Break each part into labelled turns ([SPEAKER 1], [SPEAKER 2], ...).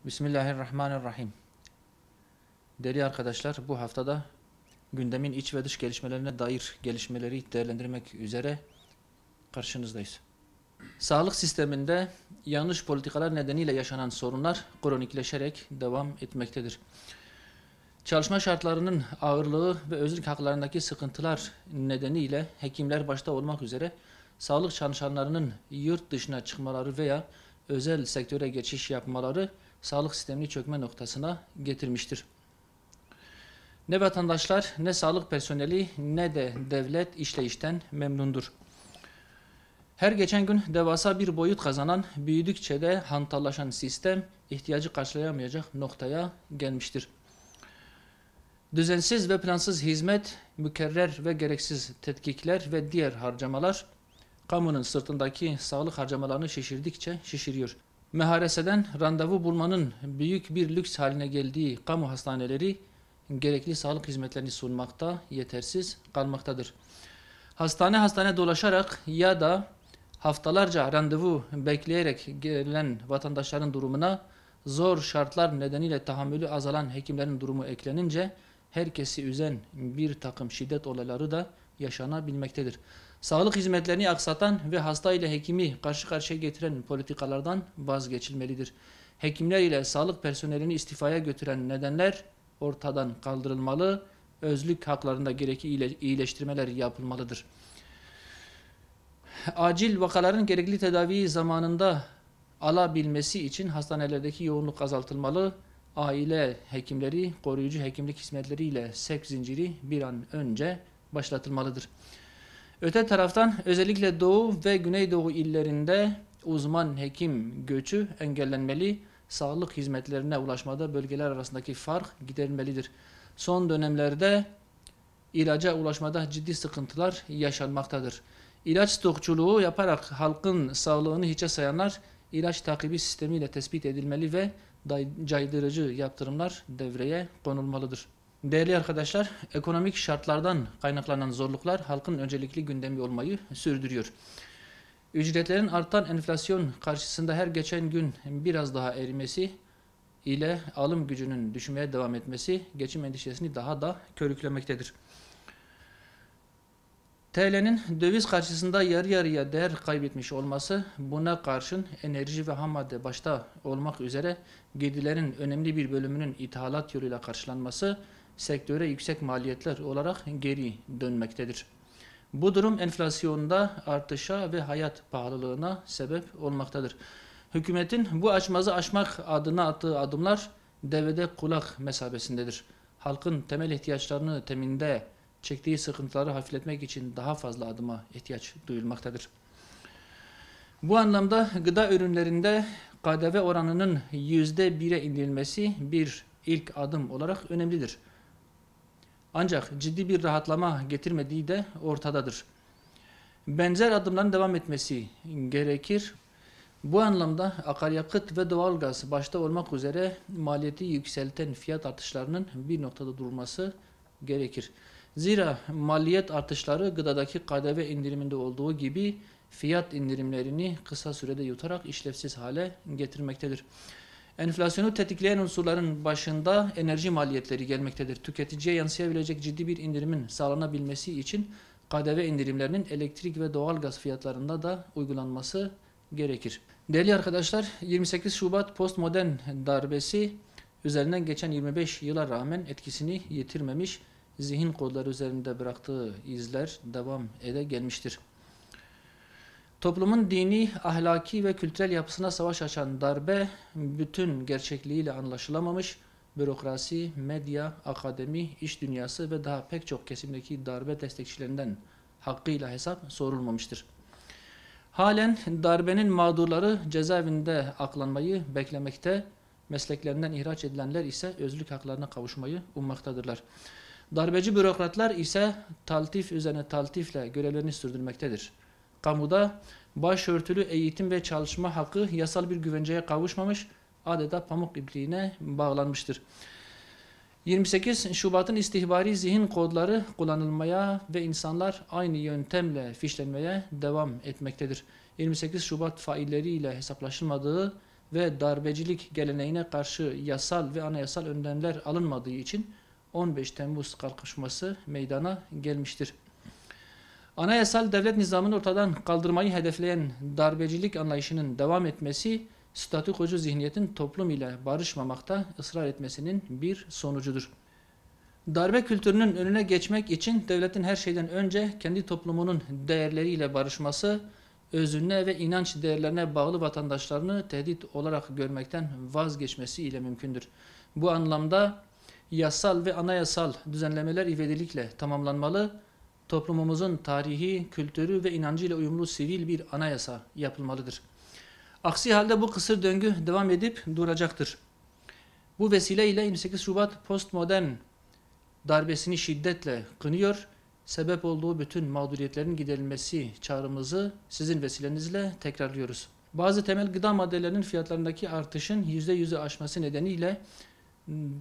[SPEAKER 1] Bismillahirrahmanirrahim. Değerli arkadaşlar, bu haftada gündemin iç ve dış gelişmelerine dair gelişmeleri değerlendirmek üzere karşınızdayız. Sağlık sisteminde yanlış politikalar nedeniyle yaşanan sorunlar kronikleşerek devam etmektedir. Çalışma şartlarının ağırlığı ve özlük haklarındaki sıkıntılar nedeniyle hekimler başta olmak üzere sağlık çalışanlarının yurt dışına çıkmaları veya özel sektöre geçiş yapmaları sağlık sistemini çökme noktasına getirmiştir. Ne vatandaşlar, ne sağlık personeli, ne de devlet işleyişten memnundur. Her geçen gün devasa bir boyut kazanan, büyüdükçe de hantallaşan sistem ihtiyacı karşılayamayacak noktaya gelmiştir. Düzensiz ve plansız hizmet, mükerrer ve gereksiz tetkikler ve diğer harcamalar, kamunun sırtındaki sağlık harcamalarını şişirdikçe şişiriyor. Mehareseden randevu bulmanın büyük bir lüks haline geldiği kamu hastaneleri, gerekli sağlık hizmetlerini sunmakta yetersiz kalmaktadır. Hastane dolaşarak ya da haftalarca randevu bekleyerek gelen vatandaşların durumuna zor şartlar nedeniyle tahammülü azalan hekimlerin durumu eklenince herkesi üzen bir takım şiddet olayları da yaşanabilmektedir. Sağlık hizmetlerini aksatan ve hasta ile hekimi karşı karşıya getiren politikalardan vazgeçilmelidir. Hekimler ile sağlık personelini istifaya götüren nedenler ortadan kaldırılmalı, özlük haklarında gerekli iyileştirmeler yapılmalıdır. Acil vakaların gerekli tedaviyi zamanında alabilmesi için hastanelerdeki yoğunluk azaltılmalı, aile hekimleri, koruyucu hekimlik hizmetleriyle sevk zinciri bir an önce başlatılmalıdır. Öte taraftan özellikle Doğu ve Güneydoğu illerinde uzman hekim göçü engellenmeli, sağlık hizmetlerine ulaşmada bölgeler arasındaki fark giderilmelidir. Son dönemlerde ilaca ulaşmada ciddi sıkıntılar yaşanmaktadır. İlaç stokçuluğu yaparak halkın sağlığını hiçe sayanlar ilaç takibi sistemiyle tespit edilmeli ve caydırıcı yaptırımlar devreye konulmalıdır. Değerli arkadaşlar, ekonomik şartlardan kaynaklanan zorluklar halkın öncelikli gündemi olmayı sürdürüyor. Ücretlerin artan enflasyon karşısında her geçen gün biraz daha erimesi ile alım gücünün düşmeye devam etmesi geçim endişesini daha da körüklemektedir. TL'nin döviz karşısında yarı yarıya değer kaybetmiş olması, buna karşın enerji ve ham madde başta olmak üzere girdilerin önemli bir bölümünün ithalat yoluyla karşılanması, sektöre yüksek maliyetler olarak geri dönmektedir. Bu durum enflasyonda artışa ve hayat pahalılığına sebep olmaktadır. Hükümetin bu açmazı aşmak adına attığı adımlar devede kulak mesabesindedir. Halkın temel ihtiyaçlarını teminde çektiği sıkıntıları hafifletmek için daha fazla adıma ihtiyaç duyulmaktadır. Bu anlamda gıda ürünlerinde KDV oranının %1'e indirilmesi bir ilk adım olarak önemlidir. Ancak ciddi bir rahatlama getirmediği de ortadadır. Benzer adımların devam etmesi gerekir. Bu anlamda akaryakıt ve doğalgaz başta olmak üzere maliyeti yükselten fiyat artışlarının bir noktada durması gerekir. Zira maliyet artışları gıdadaki KDV indiriminde olduğu gibi fiyat indirimlerini kısa sürede yutarak işlevsiz hale getirmektedir. Enflasyonu tetikleyen unsurların başında enerji maliyetleri gelmektedir. Tüketiciye yansıyabilecek ciddi bir indirimin sağlanabilmesi için KDV indirimlerinin elektrik ve doğalgaz fiyatlarında da uygulanması gerekir. Değerli arkadaşlar, 28 Şubat postmodern darbesi üzerinden geçen 25 yıla rağmen etkisini yitirmemiş, zihin kodları üzerinde bıraktığı izler devam ede gelmiştir. Toplumun dini, ahlaki ve kültürel yapısına savaş açan darbe, bütün gerçekliğiyle anlaşılamamış, bürokrasi, medya, akademi, iş dünyası ve daha pek çok kesimdeki darbe destekçilerinden hakkıyla hesap sorulmamıştır. Halen darbenin mağdurları cezaevinde aklanmayı beklemekte, mesleklerinden ihraç edilenler ise özlük haklarına kavuşmayı ummaktadırlar. Darbeci bürokratlar ise taltif üzerine taltifle görevlerini sürdürmektedir. Kamuda başörtülü eğitim ve çalışma hakkı yasal bir güvenceye kavuşmamış, adeta pamuk ipliğine bağlanmıştır. 28 Şubat'ın istihbari zihin kodları kullanılmaya ve insanlar aynı yöntemle fişlenmeye devam etmektedir. 28 Şubat failleriyle hesaplaşılmadığı ve darbecilik geleneğine karşı yasal ve anayasal önlemler alınmadığı için 15 Temmuz kalkışması meydana gelmiştir. Anayasal devlet nizamını ortadan kaldırmayı hedefleyen darbecilik anlayışının devam etmesi, statükocu zihniyetin toplum ile barışmamakta ısrar etmesinin bir sonucudur. Darbe kültürünün önüne geçmek için devletin her şeyden önce kendi toplumunun değerleriyle barışması, özüne ve inanç değerlerine bağlı vatandaşlarını tehdit olarak görmekten vazgeçmesi ile mümkündür. Bu anlamda yasal ve anayasal düzenlemeler ivedilikle tamamlanmalı, toplumumuzun tarihi, kültürü ve inancıyla uyumlu sivil bir anayasa yapılmalıdır. Aksi halde bu kısır döngü devam edip duracaktır. Bu vesileyle 28 Şubat postmodern darbesini şiddetle kınıyor, sebep olduğu bütün mağduriyetlerin giderilmesi çağrımızı sizin vesilenizle tekrarlıyoruz. Bazı temel gıda maddelerinin fiyatlarındaki artışın %100'ü aşması nedeniyle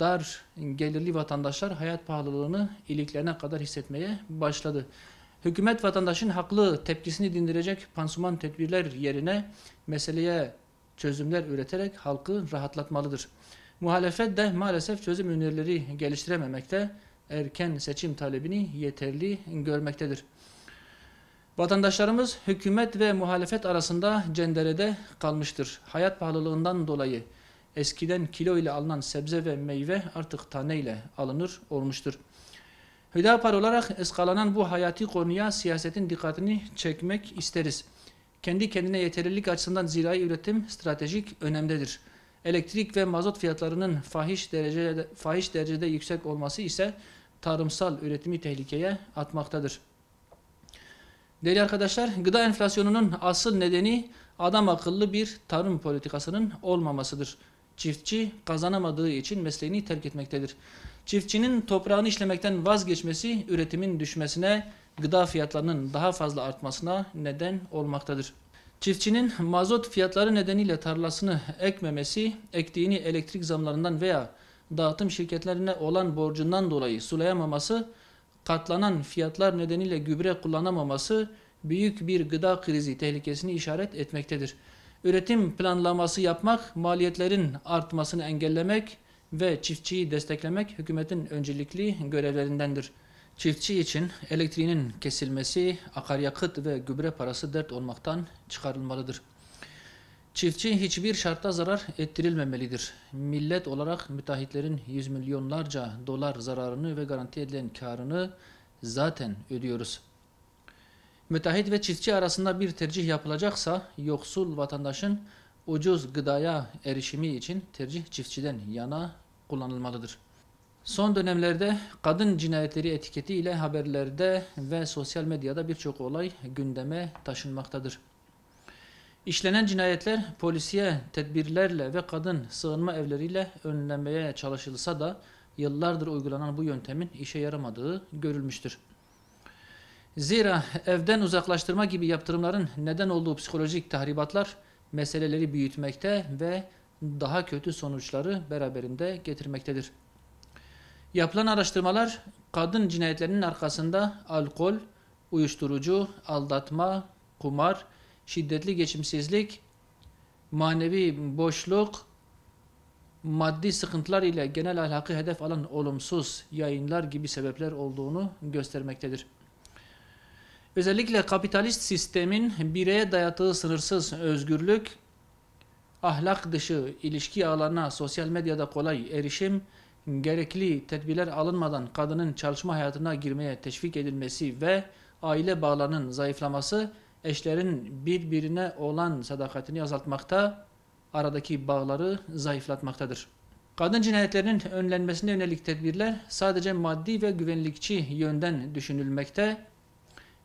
[SPEAKER 1] dar gelirli vatandaşlar hayat pahalılığını iliklerine kadar hissetmeye başladı. Hükümet vatandaşın haklı tepkisini dindirecek pansuman tedbirler yerine meseleye çözümler üreterek halkı rahatlatmalıdır. Muhalefet de maalesef çözüm önerileri geliştirememekte, erken seçim talebini yeterli görmektedir. Vatandaşlarımız hükümet ve muhalefet arasında cenderede kalmıştır. Hayat pahalılığından dolayı eskiden kilo ile alınan sebze ve meyve artık tane ile alınır olmuştur. Hüdapar olarak eskalanan bu hayati konuya siyasetin dikkatini çekmek isteriz. Kendi kendine yeterlilik açısından zirai üretim stratejik önemdedir. Elektrik ve mazot fiyatlarının fahiş derecede yüksek olması ise tarımsal üretimi tehlikeye atmaktadır. Değerli arkadaşlar, gıda enflasyonunun asıl nedeni adam akıllı bir tarım politikasının olmamasıdır. Çiftçi kazanamadığı için mesleğini terk etmektedir. Çiftçinin toprağını işlemekten vazgeçmesi üretimin düşmesine, gıda fiyatlarının daha fazla artmasına neden olmaktadır. Çiftçinin mazot fiyatları nedeniyle tarlasını ekmemesi, ektiğini elektrik zamlarından veya dağıtım şirketlerine olan borcundan dolayı sulayamaması, katlanan fiyatlar nedeniyle gübre kullanamaması büyük bir gıda krizi tehlikesini işaret etmektedir. Üretim planlaması yapmak, maliyetlerin artmasını engellemek ve çiftçiyi desteklemek hükümetin öncelikli görevlerindendir. Çiftçi için elektriğinin kesilmesi, akaryakıt ve gübre parası dert olmaktan çıkarılmalıdır. Çiftçi hiçbir şartta zarar ettirilmemelidir. Millet olarak müteahhitlerin yüz milyonlarca dolar zararını ve garanti edilen karını zaten ödüyoruz. Müteahhit ve çiftçi arasında bir tercih yapılacaksa yoksul vatandaşın ucuz gıdaya erişimi için tercih çiftçiden yana kullanılmalıdır. Son dönemlerde kadın cinayetleri etiketiyle haberlerde ve sosyal medyada birçok olay gündeme taşınmaktadır. İşlenen cinayetler polisiye tedbirlerle ve kadın sığınma evleriyle önlenmeye çalışılsa da yıllardır uygulanan bu yöntemin işe yaramadığı görülmüştür. Zira evden uzaklaştırma gibi yaptırımların neden olduğu psikolojik tahribatlar meseleleri büyütmekte ve daha kötü sonuçları beraberinde getirmektedir. Yapılan araştırmalar kadın cinayetlerinin arkasında alkol, uyuşturucu, aldatma, kumar, şiddetli geçimsizlik, manevi boşluk, maddi sıkıntılar ile genel ahlakı hedef alan olumsuz yayınlar gibi sebepler olduğunu göstermektedir. Özellikle kapitalist sistemin bireye dayattığı sınırsız özgürlük, ahlak dışı ilişki ağlarına sosyal medyada kolay erişim, gerekli tedbirler alınmadan kadının çalışma hayatına girmeye teşvik edilmesi ve aile bağlarının zayıflaması, eşlerin birbirine olan sadakatini azaltmakta, aradaki bağları zayıflatmaktadır. Kadın cinayetlerinin önlenmesine yönelik tedbirler sadece maddi ve güvenlikçi yönden düşünülmekte,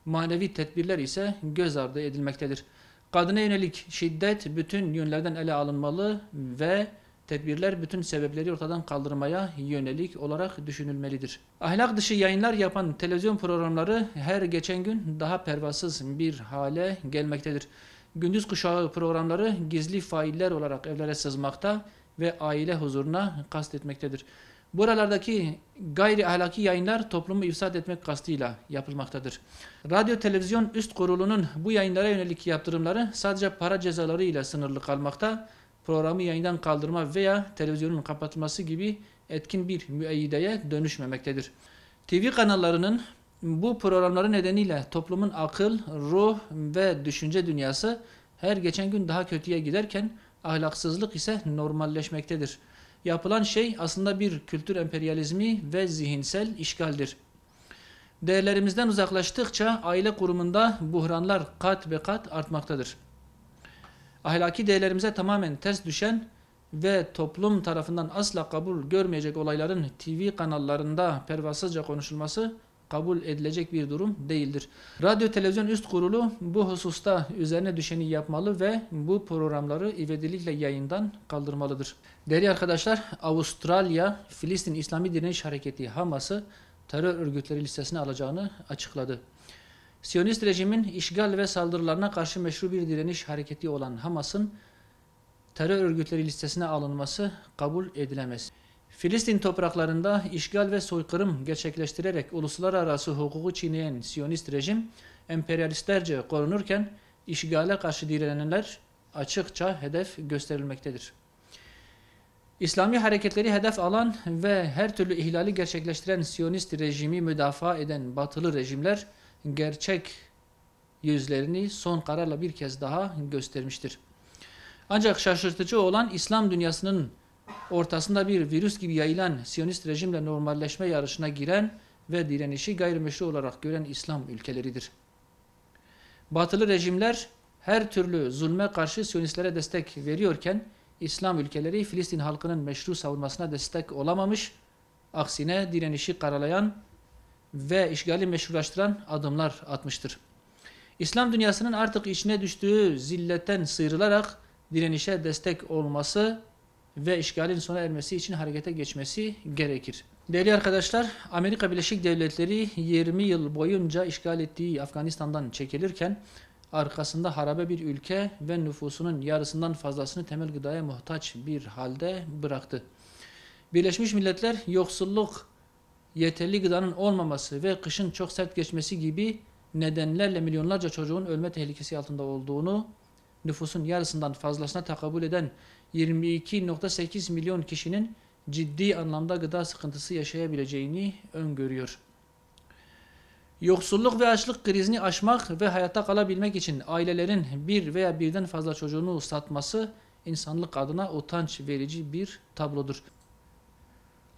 [SPEAKER 1] manevi tedbirler ise göz ardı edilmektedir. Kadına yönelik şiddet bütün yönlerden ele alınmalı ve tedbirler bütün sebepleri ortadan kaldırmaya yönelik olarak düşünülmelidir. Ahlak dışı yayınlar yapan televizyon programları her geçen gün daha pervasız bir hale gelmektedir. Gündüz kuşağı programları gizli failler olarak evlere sızmakta ve aile huzuruna kastetmektedir. Buralardaki gayri ahlaki yayınlar toplumu ifsad etmek kastıyla yapılmaktadır. Radyo Televizyon Üst Kurulu'nun bu yayınlara yönelik yaptırımları sadece para cezaları ile sınırlı kalmakta, programı yayından kaldırma veya televizyonun kapatılması gibi etkin bir müeyyideye dönüşmemektedir. TV kanallarının bu programları nedeniyle toplumun akıl, ruh ve düşünce dünyası her geçen gün daha kötüye giderken ahlaksızlık ise normalleşmektedir. Yapılan şey aslında bir kültür emperyalizmi ve zihinsel işgaldir. Değerlerimizden uzaklaştıkça aile kurumunda buhranlar kat ve kat artmaktadır. Ahlaki değerlerimize tamamen ters düşen ve toplum tarafından asla kabul görmeyecek olayların TV kanallarında pervasızca konuşulması kabul edilecek bir durum değildir. Radyo Televizyon Üst Kurulu bu hususta üzerine düşeni yapmalı ve bu programları ivedilikle yayından kaldırmalıdır. Değerli arkadaşlar, Avustralya, Filistin İslami Direniş Hareketi Hamas'ı terör örgütleri listesine alacağını açıkladı. Siyonist rejimin işgal ve saldırılarına karşı meşru bir direniş hareketi olan Hamas'ın terör örgütleri listesine alınması kabul edilemez. Filistin topraklarında işgal ve soykırım gerçekleştirerek uluslararası hukuku çiğneyen Siyonist rejim emperyalistlerce korunurken işgale karşı direnenler açıkça hedef gösterilmektedir. İslami hareketleri hedef alan ve her türlü ihlali gerçekleştiren Siyonist rejimi müdafaa eden batılı rejimler gerçek yüzlerini son kararla bir kez daha göstermiştir. Ancak şaşırtıcı olan İslam dünyasının ortasında bir virüs gibi yayılan Siyonist rejimle normalleşme yarışına giren ve direnişi gayrimeşru olarak gören İslam ülkeleridir. Batılı rejimler her türlü zulme karşı Siyonistlere destek veriyorken İslam ülkeleri Filistin halkının meşru savunmasına destek olamamış, aksine direnişi karalayan ve işgali meşrulaştıran adımlar atmıştır. İslam dünyasının artık içine düştüğü zilletten sıyrılarak direnişe destek olması ve işgalin sona ermesi için harekete geçmesi gerekir. Değerli arkadaşlar, Amerika Birleşik Devletleri 20 yıl boyunca işgal ettiği Afganistan'dan çekilirken arkasında harabe bir ülke ve nüfusunun yarısından fazlasını temel gıdaya muhtaç bir halde bıraktı. Birleşmiş Milletler yoksulluk, yeterli gıdanın olmaması ve kışın çok sert geçmesi gibi nedenlerle milyonlarca çocuğun ölme tehlikesi altında olduğunu, nüfusun yarısından fazlasına tekabül eden 22,8 milyon kişinin ciddi anlamda gıda sıkıntısı yaşayabileceğini öngörüyor. Yoksulluk ve açlık krizini aşmak ve hayatta kalabilmek için ailelerin bir veya birden fazla çocuğunu satması insanlık adına utanç verici bir tablodur.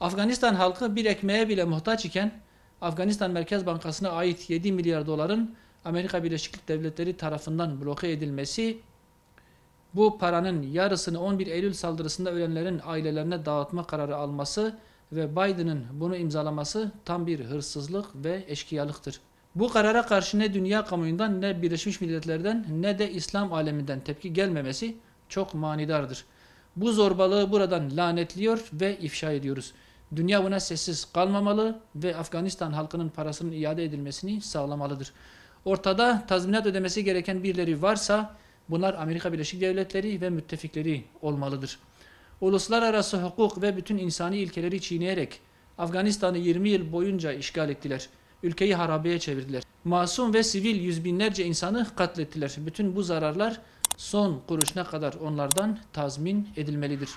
[SPEAKER 1] Afganistan halkı bir ekmeğe bile muhtaç iken Afganistan Merkez Bankası'na ait 7 milyar doların Amerika Birleşik Devletleri tarafından bloke edilmesi, bu paranın yarısını 11 Eylül saldırısında ölenlerin ailelerine dağıtma kararı alması ve Biden'ın bunu imzalaması tam bir hırsızlık ve eşkıyalıktır. Bu karara karşı ne dünya kamuoyundan ne Birleşmiş Milletler'den ne de İslam aleminden tepki gelmemesi çok manidardır. Bu zorbalığı buradan lanetliyor ve ifşa ediyoruz. Dünya buna sessiz kalmamalı ve Afganistan halkının parasının iade edilmesini sağlamalıdır. Ortada tazminat ödemesi gereken birileri varsa bunlar Amerika Birleşik Devletleri ve müttefikleri olmalıdır. Uluslararası hukuk ve bütün insani ilkeleri çiğneyerek Afganistan'ı 20 yıl boyunca işgal ettiler. Ülkeyi harabeye çevirdiler. Masum ve sivil yüz binlerce insanı katlettiler. Bütün bu zararlar son kuruşuna kadar onlardan tazmin edilmelidir.